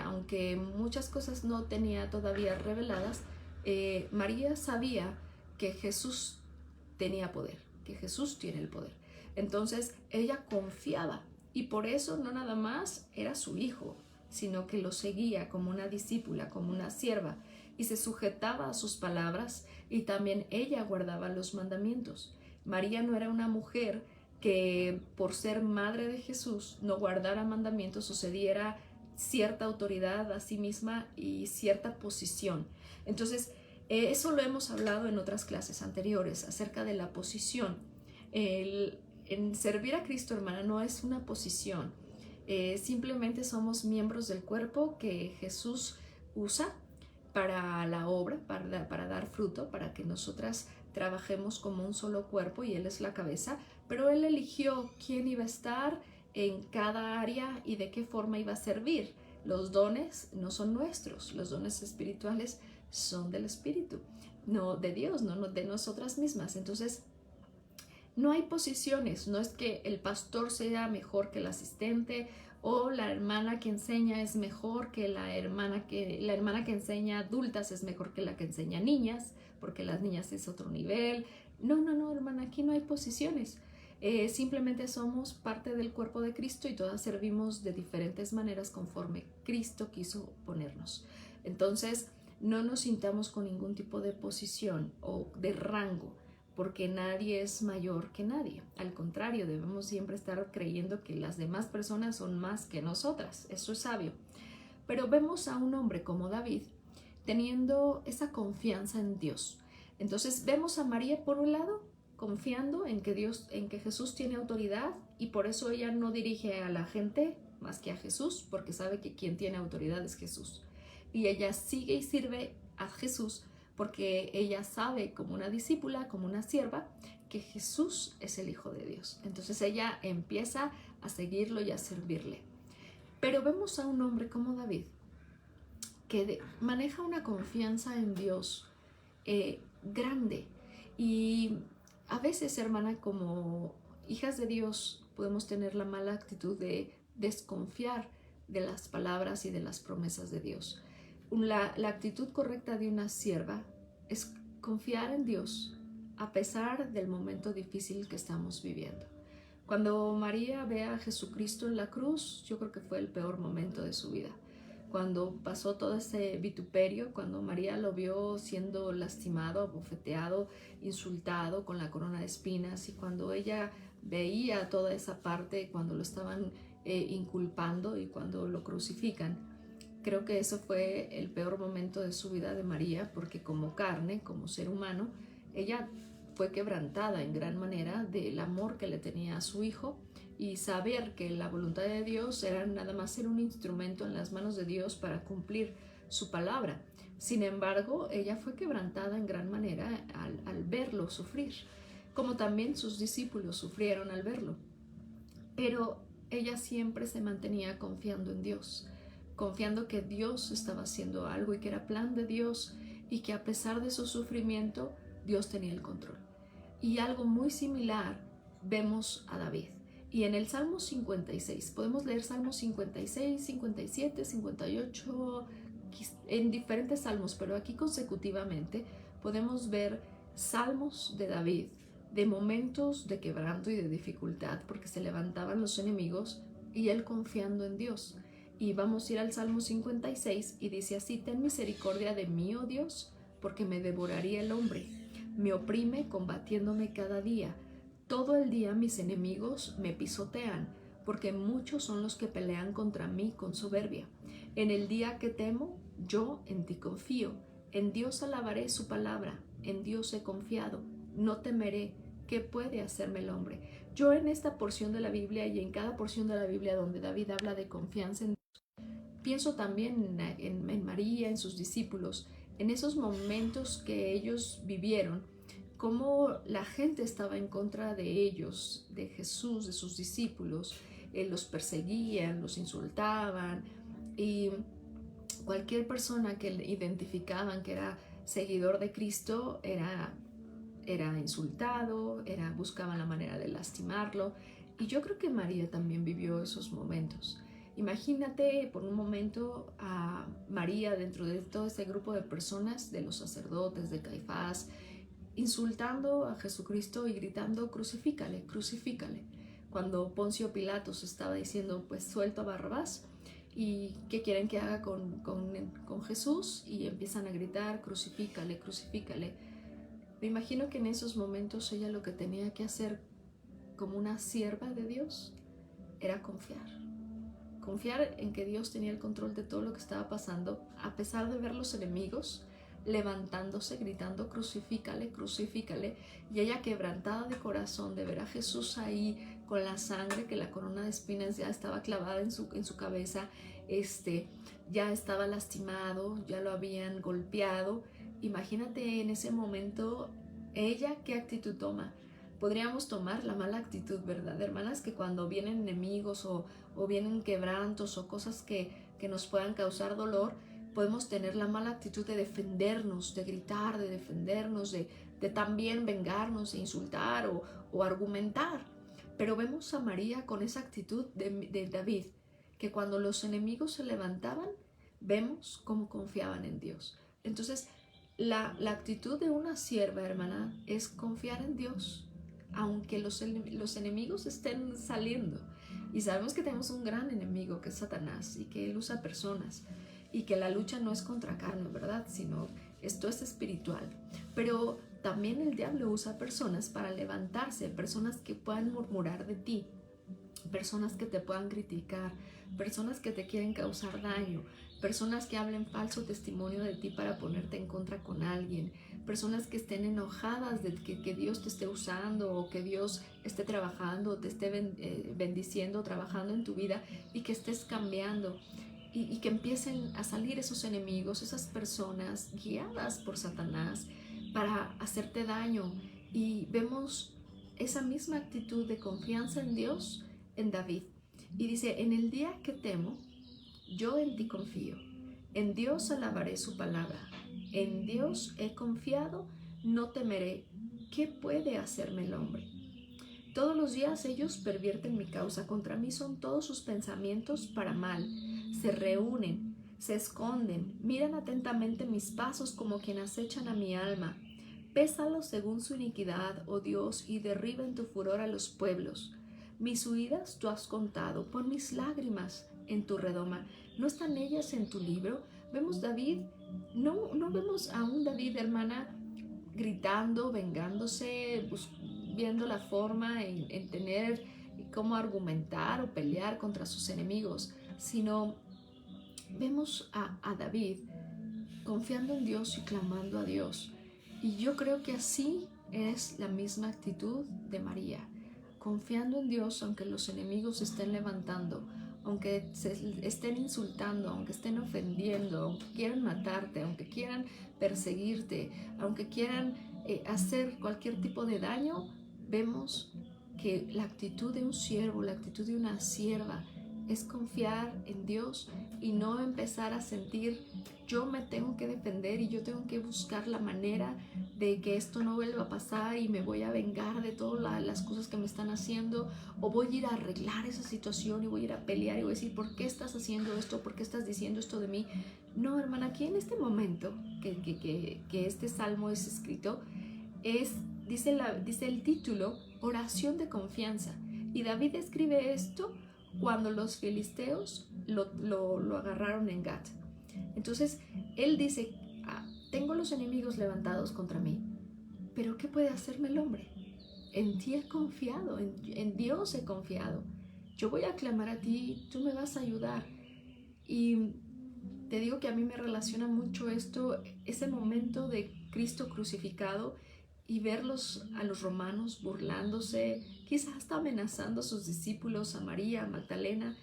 aunque muchas cosas no tenía todavía reveladas, María sabía que Jesús tenía poder, que Jesús tiene el poder. Entonces, ella confiaba y por eso no nada más era su hijo, sino que lo seguía como una discípula, como una sierva, y se sujetaba a sus palabras, y también ella guardaba los mandamientos. María no era una mujer que por ser madre de Jesús no guardara mandamientos o se diera cierta autoridad a sí misma y cierta posición. Entonces, eso lo hemos hablado en otras clases anteriores acerca de la posición. En servir a Cristo, hermana, no es una posición. Simplemente somos miembros del cuerpo que Jesús usa para la obra, para dar fruto, para que nosotras trabajemos como un solo cuerpo y Él es la cabeza, pero Él eligió quién iba a estar en cada área y de qué forma iba a servir. Los dones no son nuestros, los dones espirituales son del Espíritu, no de Dios, no de nosotras mismas. Entonces, no hay posiciones, no es que el pastor sea mejor que el asistente o la hermana que enseña es mejor que la hermana que enseña adultas es mejor que la que enseña niñas, porque las niñas es otro nivel. No, hermana, aquí no hay posiciones. Simplemente somos parte del cuerpo de Cristo y todas servimos de diferentes maneras conforme Cristo quiso ponernos. Entonces, no nos sintamos con ningún tipo de posición o de rango, porque nadie es mayor que nadie. Al contrario, debemos siempre estar creyendo que las demás personas son más que nosotras. Eso es sabio. Pero vemos a un hombre como David teniendo esa confianza en Dios. Entonces vemos a María por un lado confiando en que Jesús tiene autoridad y por eso ella no dirige a la gente más que a Jesús, porque sabe que quien tiene autoridad es Jesús. Y ella sigue y sirve a Jesús porque ella sabe como una discípula, como una sierva, que Jesús es el Hijo de Dios. Entonces ella empieza a seguirlo y a servirle. Pero vemos a un hombre como David que maneja una confianza en Dios grande. Y a veces, hermana, como hijas de Dios, podemos tener la mala actitud de desconfiar de las palabras y de las promesas de Dios. La actitud correcta de una sierva es confiar en Dios a pesar del momento difícil que estamos viviendo. Cuando María ve a Jesucristo en la cruz, yo creo que fue el peor momento de su vida. Cuando pasó todo ese vituperio, cuando María lo vio siendo lastimado, abofeteado, insultado con la corona de espinas, y cuando ella veía toda esa parte, cuando lo estaban inculpando y cuando lo crucifican, creo que eso fue el peor momento de su vida de María, porque como carne, como ser humano, ella fue quebrantada en gran manera del amor que le tenía a su hijo, y saber que la voluntad de Dios era nada más ser un instrumento en las manos de Dios para cumplir su palabra. Sin embargo, ella fue quebrantada en gran manera al verlo sufrir, como también sus discípulos sufrieron al verlo. Pero ella siempre se mantenía confiando en Dios, confiando que Dios estaba haciendo algo y que era plan de Dios y que a pesar de su sufrimiento, Dios tenía el control. Y algo muy similar vemos a David. Y en el Salmo 56, podemos leer Salmos 56, 57, 58, en diferentes salmos, pero aquí consecutivamente podemos ver salmos de David, de momentos de quebranto y de dificultad, porque se levantaban los enemigos y él confiando en Dios. Y vamos a ir al Salmo 56 y dice así: ten misericordia de mí, oh Dios, porque me devoraría el hombre. Me oprime combatiéndome cada día. Todo el día mis enemigos me pisotean, porque muchos son los que pelean contra mí con soberbia. En el día que temo, yo en ti confío. En Dios alabaré su palabra. En Dios he confiado. No temeré. ¿Qué puede hacerme el hombre? Yo en esta porción de la Biblia y en cada porción de la Biblia donde David habla de confianza en Dios, pienso también en María, en sus discípulos, en esos momentos que ellos vivieron, cómo la gente estaba en contra de ellos, de Jesús, de sus discípulos, los perseguían, los insultaban, y cualquier persona que identificaban que era seguidor de Cristo era insultado, buscaban la manera de lastimarlo. Y yo creo que María también vivió esos momentos. Imagínate por un momento a María dentro de todo ese grupo de personas, de los sacerdotes, de Caifás, insultando a Jesucristo y gritando: crucifícale, crucifícale. Cuando Poncio Pilatos estaba diciendo: pues suelto a Barrabás, ¿y qué quieren que haga con Jesús? Y empiezan a gritar: crucifícale, crucifícale. Me imagino que en esos momentos ella lo que tenía que hacer como una sierva de Dios era confiar confiar en que Dios tenía el control de todo lo que estaba pasando, a pesar de ver los enemigos levantándose, gritando, crucifícale, crucifícale, y ella quebrantada de corazón de ver a Jesús ahí con la sangre, que la corona de espinas ya estaba clavada en su cabeza, ya estaba lastimado, ya lo habían golpeado. Imagínate en ese momento, ella qué actitud toma. Podríamos tomar la mala actitud, ¿verdad, hermanas? Que cuando vienen enemigos o vienen quebrantos o cosas que nos puedan causar dolor, podemos tener la mala actitud de defendernos, de gritar, de defendernos, de también vengarnos, de insultar o argumentar. Pero vemos a María con esa actitud de David, que cuando los enemigos se levantaban, vemos cómo confiaban en Dios. Entonces, la actitud de una sierva, hermana, es confiar en Dios, aunque los enemigos estén saliendo. Y sabemos que tenemos un gran enemigo, que es Satanás, y que él usa personas, y que la lucha no es contra carne, ¿verdad? Sino esto es espiritual. Pero también el diablo usa personas para levantarse, personas que puedan murmurar de ti, personas que te puedan criticar, personas que te quieren causar daño, personas que hablen falso testimonio de ti para ponerte en contra con alguien, personas que estén enojadas de que Dios te esté usando o que Dios esté trabajando, te esté bendiciendo, trabajando en tu vida y que estés cambiando. Y que empiecen a salir esos enemigos, esas personas guiadas por Satanás para hacerte daño. Y vemos esa misma actitud de confianza en Dios en David. Y dice, en el día que temo, yo en ti confío. En Dios alabaré su palabra. En Dios he confiado, no temeré. ¿Qué puede hacerme el hombre? Todos los días ellos pervierten mi causa. Contra mí son todos sus pensamientos para mal. Se reúnen, se esconden, miran atentamente mis pasos como quien acechan a mi alma. Pésalos según su iniquidad, oh Dios, y derriba en tu furor a los pueblos. Mis huidas tú has contado, pon mis lágrimas en tu redoma. ¿No están ellas en tu libro? Vemos David, no vemos a un David, hermana, gritando, vengándose, viendo la forma en tener cómo argumentar o pelear contra sus enemigos, sino vemos a David confiando en Dios y clamando a Dios. Y yo creo que así es la misma actitud de María, confiando en Dios aunque los enemigos se estén levantando, aunque se estén insultando, aunque estén ofendiendo, aunque quieran matarte, aunque quieran perseguirte, aunque quieran hacer cualquier tipo de daño. Vemos que la actitud de un siervo, la actitud de una sierva es confiar en Dios y no empezar a sentir yo me tengo que defender y yo tengo que buscar la manera de que esto no vuelva a pasar y me voy a vengar de todas las cosas que me están haciendo, o voy a ir a arreglar esa situación y voy a ir a pelear y voy a decir ¿por qué estás haciendo esto? ¿Por qué estás diciendo esto de mí? No, hermana, aquí en este momento que este salmo es escrito, dice el título, oración de confianza, y David escribe esto cuando los filisteos lo agarraron en Gat. Entonces él dice, tengo los enemigos levantados contra mí, pero ¿qué puede hacerme el hombre? En ti he confiado, en Dios he confiado. Yo voy a clamar a ti, tú me vas a ayudar. Y te digo que a mí me relaciona mucho esto, ese momento de Cristo crucificado y verlos a los romanos burlándose, quizás hasta amenazando a sus discípulos, a María, a Magdalena,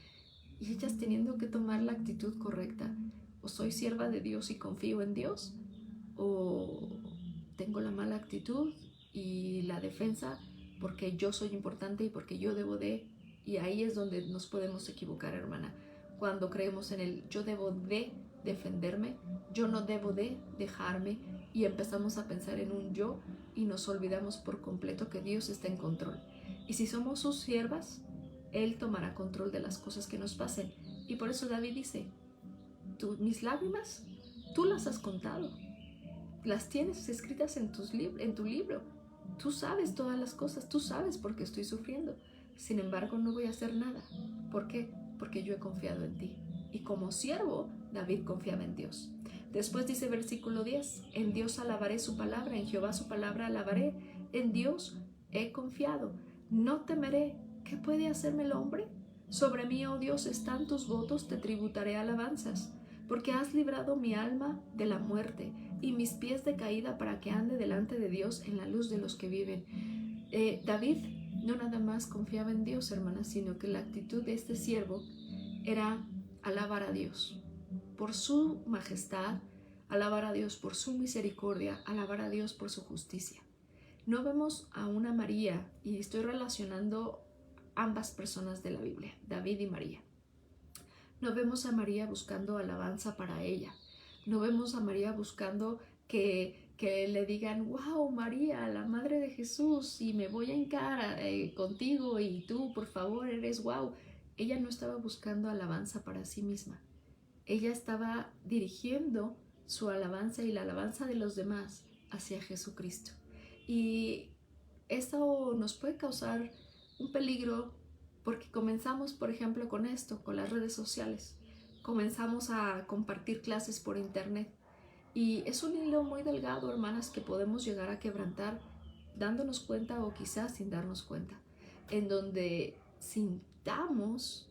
y ellas teniendo que tomar la actitud correcta. O soy sierva de Dios y confío en Dios, o tengo la mala actitud y la defensa porque yo soy importante y porque yo debo de, y ahí es donde nos podemos equivocar, hermana, cuando creemos en el yo debo de defenderme, yo no debo de dejarme, y empezamos a pensar en un yo y nos olvidamos por completo que Dios está en control. Y si somos sus siervas, Él tomará control de las cosas que nos pasen. Y por eso David dice, mis lágrimas, tú las has contado, las tienes escritas en tu libro, tú sabes todas las cosas, tú sabes por qué estoy sufriendo, sin embargo no voy a hacer nada. ¿Por qué? Porque yo he confiado en ti. Y como siervo, David confiaba en Dios. Después dice versículo 10, en Dios alabaré su palabra, en Jehová su palabra alabaré, en Dios he confiado, no temeré. ¿Qué puede hacerme el hombre? Sobre mí, oh Dios, están tus votos, te tributaré alabanzas, porque has librado mi alma de la muerte y mis pies de caída para que ande delante de Dios en la luz de los que viven. David no nada más confiaba en Dios, hermanas, sino que la actitud de este siervo era alabar a Dios por su majestad, alabar a Dios por su misericordia, alabar a Dios por su justicia. No vemos a una María, y estoy relacionando ambas personas de la Biblia, David y María. No vemos a María buscando alabanza para ella. No vemos a María buscando que le digan, wow, María, la madre de Jesús, y me voy a hincar contigo y tú, por favor, eres wow. Ella no estaba buscando alabanza para sí misma. Ella estaba dirigiendo su alabanza y la alabanza de los demás hacia Jesucristo. Y esto nos puede causar un peligro porque comenzamos, por ejemplo, con esto, con las redes sociales. Comenzamos a compartir clases por internet. Y es un hilo muy delgado, hermanas, que podemos llegar a quebrantar dándonos cuenta o quizás sin darnos cuenta, en donde sintamos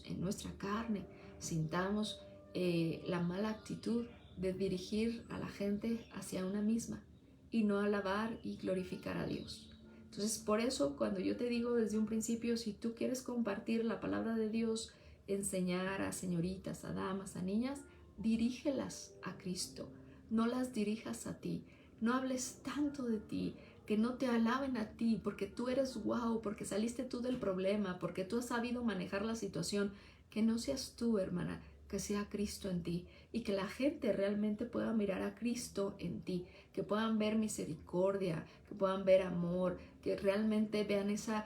en nuestra carne, sintamos la mala actitud de dirigir a la gente hacia una misma y no alabar y glorificar a Dios. Entonces, por eso, cuando yo te digo desde un principio, si tú quieres compartir la palabra de Dios, enseñar a señoritas, a damas, a niñas, dirígelas a Cristo, no las dirijas a ti, no hables tanto de ti, que no te alaben a ti, porque tú eres wow, porque saliste tú del problema, porque tú has sabido manejar la situación. Que no seas tú, hermana, que sea Cristo en ti, y que la gente realmente pueda mirar a Cristo en ti, que puedan ver misericordia, que puedan ver amor, que realmente vean esa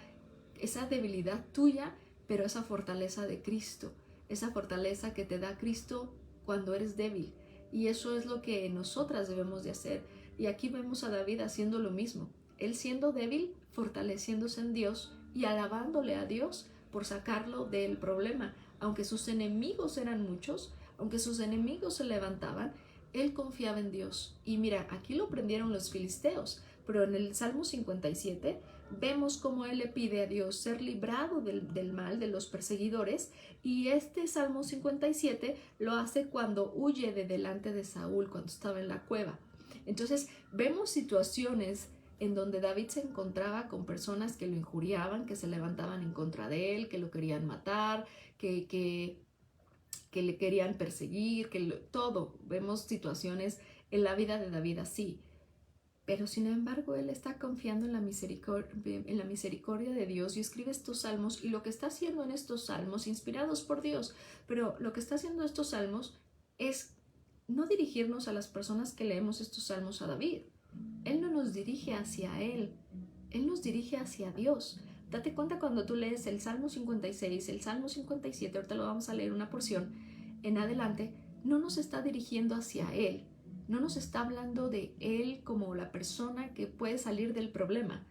debilidad tuya, pero esa fortaleza de Cristo, esa fortaleza que te da Cristo cuando eres débil. Y eso es lo que nosotras debemos de hacer. Y aquí vemos a David haciendo lo mismo. Él siendo débil, fortaleciéndose en Dios y alabándole a Dios por sacarlo del problema. Aunque sus enemigos eran muchos, aunque sus enemigos se levantaban, él confiaba en Dios. Y mira, aquí lo prendieron los filisteos, pero en el Salmo 57 vemos cómo él le pide a Dios ser librado del mal, de los perseguidores, y este Salmo 57 lo hace cuando huye de delante de Saúl, cuando estaba en la cueva. Entonces vemos situaciones en donde David se encontraba con personas que lo injuriaban, que se levantaban en contra de él, que lo querían matar, que le querían perseguir, todo. Vemos situaciones en la vida de David así. Pero sin embargo, él está confiando en la misericordia de Dios y escribe estos salmos, y lo que está haciendo en estos salmos, inspirados por Dios, pero lo que está haciendo estos salmos es no dirigirnos a las personas que leemos estos salmos a David. Él no nos dirige hacia él nos dirige hacia Dios. Date cuenta cuando tú lees el Salmo 56, el Salmo 57, ahorita lo vamos a leer una porción en adelante, no nos está dirigiendo hacia él, no nos está hablando de él como la persona que puede salir del problema.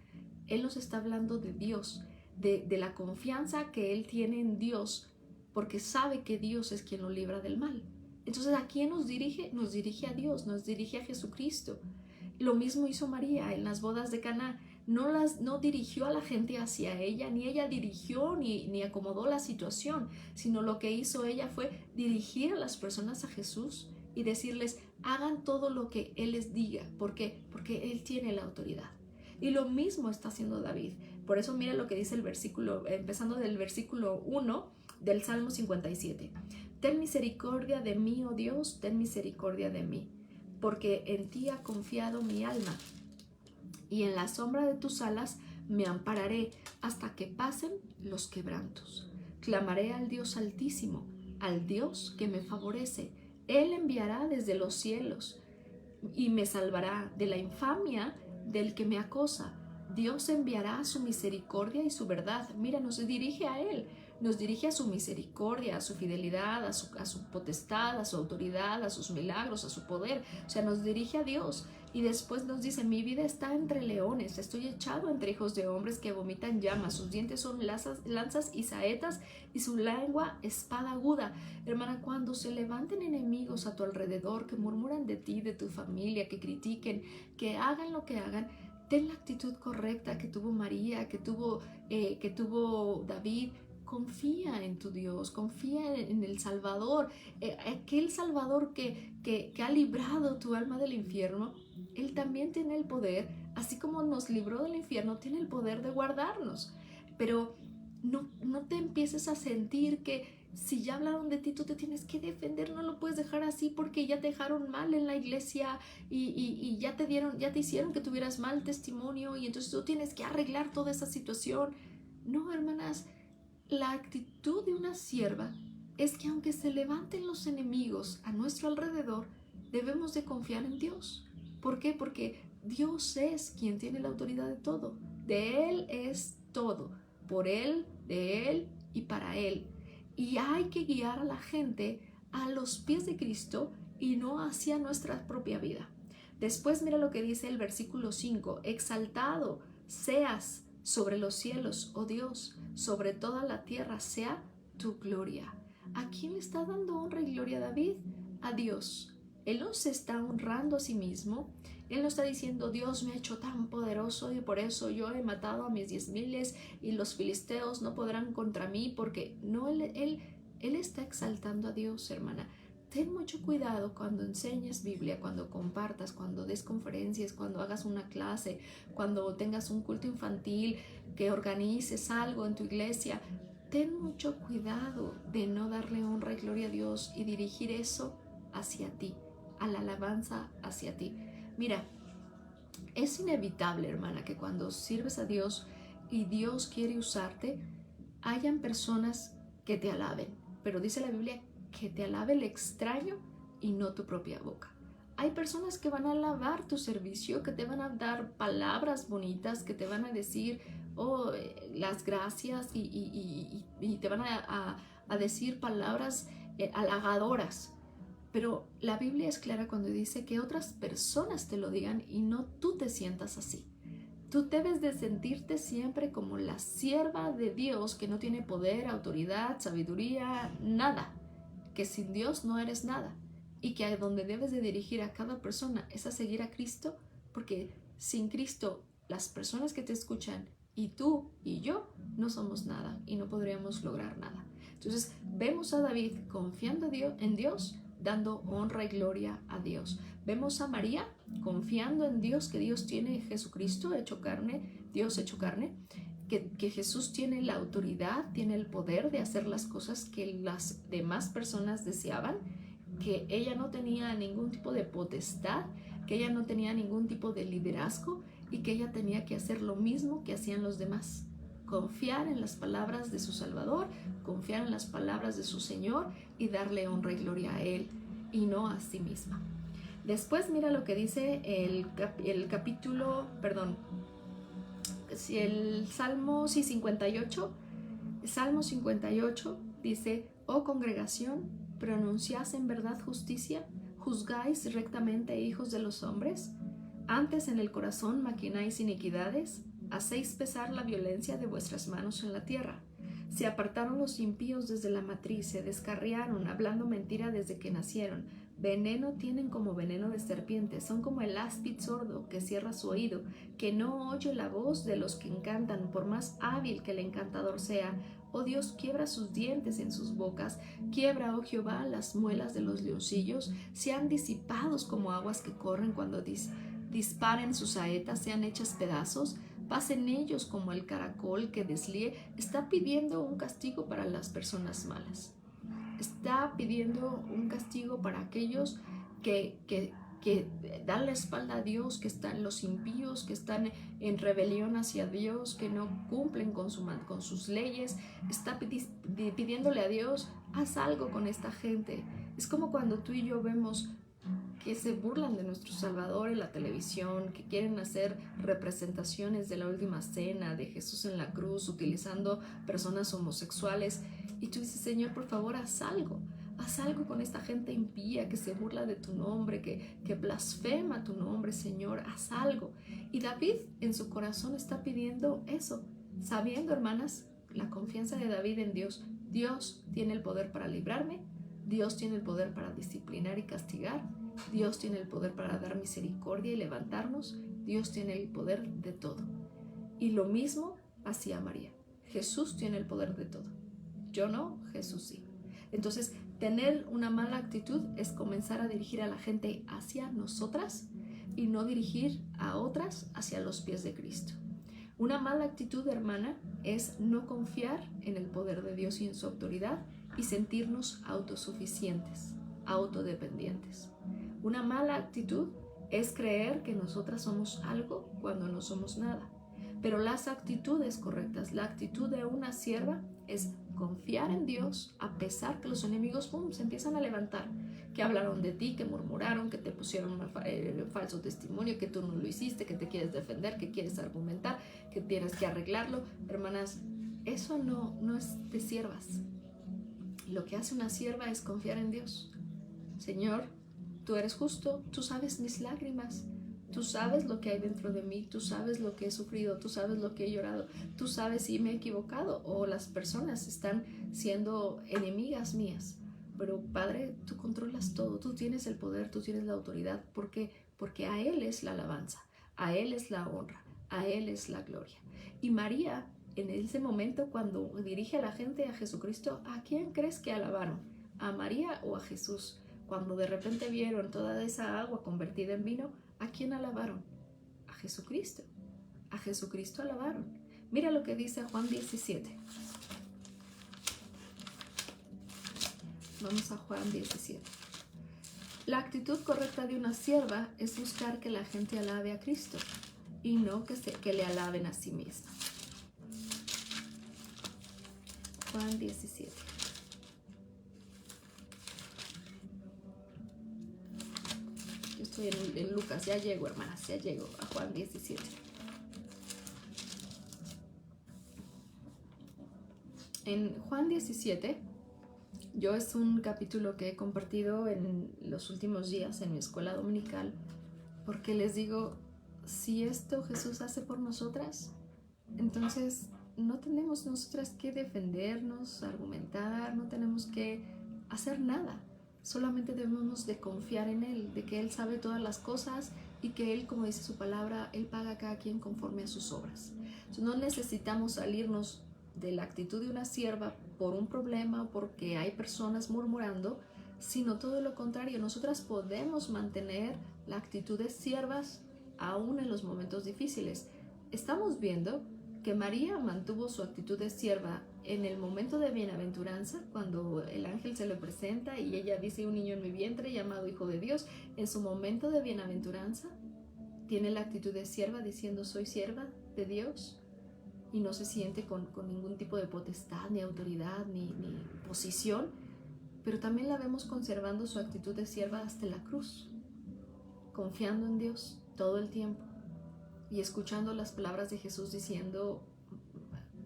Él nos está hablando de Dios, de la confianza que él tiene en Dios, porque sabe que Dios es quien lo libra del mal. Entonces, ¿a quién nos dirige? Nos dirige a Dios, nos dirige a Jesucristo. Lo mismo hizo María en las bodas de Caná. No dirigió a la gente hacia ella, ni ella dirigió ni acomodó la situación, sino lo que hizo ella fue dirigir a las personas a Jesús y decirles, hagan todo lo que Él les diga. ¿Por qué? Porque Él tiene la autoridad. Y lo mismo está haciendo David. Por eso mira lo que dice el versículo, empezando del versículo 1 del Salmo 57. Ten misericordia de mí, oh Dios, ten misericordia de mí, porque en ti ha confiado mi alma, y en la sombra de tus alas me ampararé hasta que pasen los quebrantos. Clamaré al Dios Altísimo, al Dios que me favorece. Él enviará desde los cielos y me salvará de la infamia del que me acosa. Dios enviará su misericordia y su verdad. Mira, nos dirige a Él, nos dirige a su misericordia, a su fidelidad, a su potestad, a su autoridad, a sus milagros, a su poder. O sea, nos dirige a Dios. Y después nos dice, mi vida está entre leones, estoy echado entre hijos de hombres que vomitan llamas, sus dientes son lanzas y saetas, y su lengua espada aguda. Hermana, cuando se levanten enemigos a tu alrededor, que murmuran de ti, de tu familia, que critiquen, que hagan lo que hagan, ten la actitud correcta que tuvo María, que tuvo David. confía en tu Dios, confía en el Salvador, aquel Salvador que ha librado tu alma del infierno. Él también tiene el poder, así como nos libró del infierno, tiene el poder de guardarnos. Pero no te empieces a sentir que si ya hablaron de ti, tú te tienes que defender, no lo puedes dejar así porque ya te dejaron mal en la iglesia y ya te hicieron que tuvieras mal testimonio y entonces tú tienes que arreglar toda esa situación. No, hermanas, la actitud de una sierva es que aunque se levanten los enemigos a nuestro alrededor, debemos de confiar en Dios. ¿Por qué? Porque Dios es quien tiene la autoridad de todo. De Él es todo. Por Él, de Él y para Él. Y hay que guiar a la gente a los pies de Cristo y no hacia nuestra propia vida. Después mira lo que dice el versículo 5. Exaltado seas sobre los cielos, oh Dios, sobre toda la tierra sea tu gloria. ¿A quién le está dando honra y gloria a David? A Dios. Él no se está honrando a sí mismo. Él no está diciendo, Dios me ha hecho tan poderoso y por eso yo he matado a mis 10,000 y los filisteos no podrán contra mí, porque no, él está exaltando a Dios, hermana. Ten mucho cuidado cuando enseñes Biblia, cuando compartas, cuando des conferencias, cuando hagas una clase, cuando tengas un culto infantil, que organices algo en tu iglesia. Ten mucho cuidado de no darle honra y gloria a Dios y dirigir eso hacia ti, a la alabanza hacia ti. Mira, es inevitable, hermana, que cuando sirves a Dios y Dios quiere usarte, hayan personas que te alaben. Pero dice la Biblia que te alabe el extraño y no tu propia boca. Hay personas que van a alabar tu servicio, que te van a dar palabras bonitas, que te van a decir las gracias y te van a decir palabras halagadoras. Pero la Biblia es clara cuando dice que otras personas te lo digan y no tú te sientas así. Tú debes de sentirte siempre como la sierva de Dios que no tiene poder, autoridad, sabiduría, nada. Que sin Dios no eres nada. Y que a donde debes de dirigir a cada persona es a seguir a Cristo, porque sin Cristo las personas que te escuchan y tú y yo no somos nada y no podríamos lograr nada. Entonces vemos a David confiando en Dios, dando honra y gloria a Dios. Vemos a María confiando en Dios, que Dios tiene Jesucristo hecho carne, Dios hecho carne, que Jesús tiene la autoridad, tiene el poder de hacer las cosas que las demás personas deseaban, que ella no tenía ningún tipo de potestad, que ella no tenía ningún tipo de liderazgo y que ella tenía que hacer lo mismo que hacían los demás. Confiar en las palabras de su Salvador, confiar en las palabras de su Señor y darle honra y gloria a Él y no a sí misma. Después mira lo que dice el Salmo 58. Salmo 58 dice, oh congregación, pronunciáis en verdad justicia, juzgáis rectamente, hijos de los hombres. Antes en el corazón maquináis iniquidades, hacéis pesar la violencia de vuestras manos en la tierra. Se apartaron los impíos desde la matriz, se descarriaron, hablando mentira desde que nacieron. Veneno tienen como veneno de serpiente, son como el áspid sordo que cierra su oído, que no oye la voz de los que encantan, por más hábil que el encantador sea. Oh Dios, quiebra sus dientes en sus bocas, quiebra, oh Jehová, las muelas de los leoncillos, sean disipados como aguas que corren cuando disparen sus saetas, sean hechas pedazos. Pasen ellos como el caracol que deslíe. Está pidiendo un castigo para las personas malas. Está pidiendo un castigo para aquellos que dan la espalda a Dios, que están los impíos, que están en rebelión hacia Dios, que no cumplen con sus leyes. Está pidiéndole a Dios, haz algo con esta gente. Es como cuando tú y yo vemos que se burlan de nuestro Salvador en la televisión, que quieren hacer representaciones de la última cena, de Jesús en la cruz, utilizando personas homosexuales. Y tú dices, Señor, por favor, haz algo con esta gente impía que se burla de tu nombre, que blasfema tu nombre, Señor, haz algo. Y David en su corazón está pidiendo eso, sabiendo, hermanas, la confianza de David en Dios. Dios tiene el poder para librarme, Dios tiene el poder para disciplinar y castigar, Dios tiene el poder para dar misericordia y levantarnos, Dios tiene el poder de todo. Y lo mismo hacía María. Jesús tiene el poder de todo. Yo no, Jesús sí. Entonces, tener una mala actitud es comenzar a dirigir a la gente hacia nosotras y no dirigir a otras hacia los pies de Cristo. Una mala actitud, hermana, es no confiar en el poder de Dios y en su autoridad y sentirnos autosuficientes, autodependientes. Una mala actitud es creer que nosotras somos algo cuando no somos nada. Pero las actitudes correctas, la actitud de una sierva es confiar en Dios a pesar que los enemigos se empiezan a levantar, que hablaron de ti, que murmuraron, que te pusieron un falso testimonio, que tú no lo hiciste, que te quieres defender, que quieres argumentar, que tienes que arreglarlo. Hermanas, eso no es de siervas. Lo que hace una sierva es confiar en Dios. Señor, tú eres justo, tú sabes mis lágrimas, tú sabes lo que hay dentro de mí, tú sabes lo que he sufrido, tú sabes lo que he llorado, tú sabes si me he equivocado o las personas están siendo enemigas mías. Pero Padre, tú controlas todo, tú tienes el poder, tú tienes la autoridad. ¿Por qué? Porque a Él es la alabanza, a Él es la honra, a Él es la gloria. Y María, en ese momento cuando dirige a la gente a Jesucristo, ¿a quién crees que alabaron? ¿A María o a Jesús? Cuando de repente vieron toda esa agua convertida en vino, ¿a quién alabaron? A Jesucristo. A Jesucristo alabaron. Mira lo que dice Juan 17. Vamos a Juan 17. La actitud correcta de una sierva es buscar que la gente alabe a Cristo y no que le alaben a sí misma. Juan 17. Yo estoy en Lucas, ya llego, hermanas, ya llego a Juan 17. En Juan 17, yo es un capítulo que he compartido en los últimos días en mi escuela dominical, porque les digo, si esto Jesús hace por nosotras, entonces no tenemos nosotras que defendernos, argumentar, no tenemos que hacer nada. Solamente debemos de confiar en Él, de que Él sabe todas las cosas y que Él, como dice su palabra, Él paga a cada quien conforme a sus obras. Entonces, no necesitamos salirnos de la actitud de una sierva por un problema, porque hay personas murmurando, sino todo lo contrario. Nosotras podemos mantener la actitud de siervas aún en los momentos difíciles. Estamos viendo que María mantuvo su actitud de sierva en el momento de bienaventuranza, cuando el ángel se le presenta y ella dice: un niño en mi vientre llamado Hijo de Dios. En su momento de bienaventuranza tiene la actitud de sierva diciendo: soy sierva de Dios, y no se siente con ningún tipo de potestad, ni autoridad, ni posición. Pero también la vemos conservando su actitud de sierva hasta la cruz, confiando en Dios todo el tiempo y escuchando las palabras de Jesús diciendo: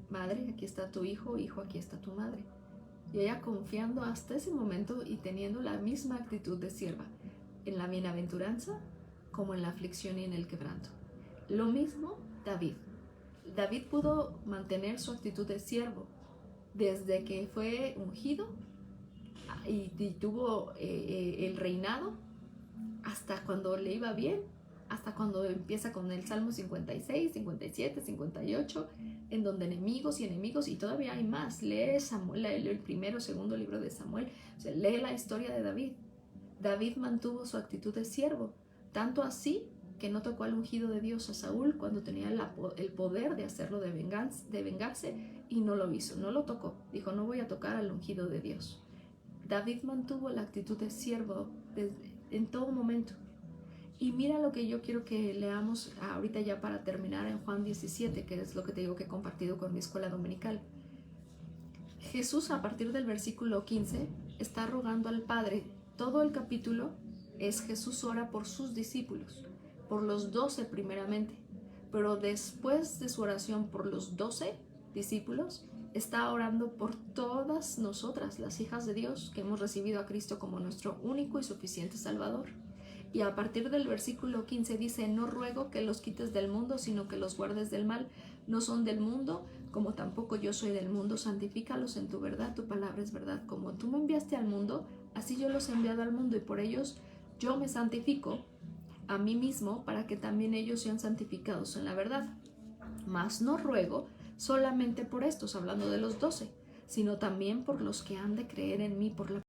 madre, aquí está tu hijo, hijo, aquí está tu madre. Y ella confiando hasta ese momento y teniendo la misma actitud de sierva en la bienaventuranza como en la aflicción y en el quebranto. Lo mismo David. David pudo mantener su actitud de siervo desde que fue ungido y tuvo el reinado, hasta cuando le iba bien, hasta cuando empieza con el Salmo 56, 57, 58, en donde enemigos y todavía hay más. Lee Samuel, el primero, segundo libro de Samuel, o sea, lee la historia de David. David mantuvo su actitud de siervo, tanto así que no tocó al ungido de Dios, a Saúl, cuando tenía el poder de hacerlo, de vengarse, y no lo hizo, no lo tocó. Dijo: no voy a tocar al ungido de Dios. David mantuvo la actitud de siervo en todo momento. Y mira lo que yo quiero que leamos ahorita ya para terminar en Juan 17, que es lo que te digo que he compartido con mi escuela dominical. Jesús, a partir del versículo 15, está rogando al Padre. Todo el capítulo es Jesús ora por sus discípulos, por los 12 primeramente, pero después de su oración por los 12 discípulos, está orando por todas nosotras, las hijas de Dios, que hemos recibido a Cristo como nuestro único y suficiente Salvador. Y a partir del versículo 15 dice: no ruego que los quites del mundo, sino que los guardes del mal. No son del mundo, como tampoco yo soy del mundo. Santifícalos en tu verdad, tu palabra es verdad. Como tú me enviaste al mundo, así yo los he enviado al mundo, y por ellos yo me santifico a mí mismo, para que también ellos sean santificados en la verdad. Mas no ruego solamente por estos, hablando de los 12, sino también por los que han de creer en mí por la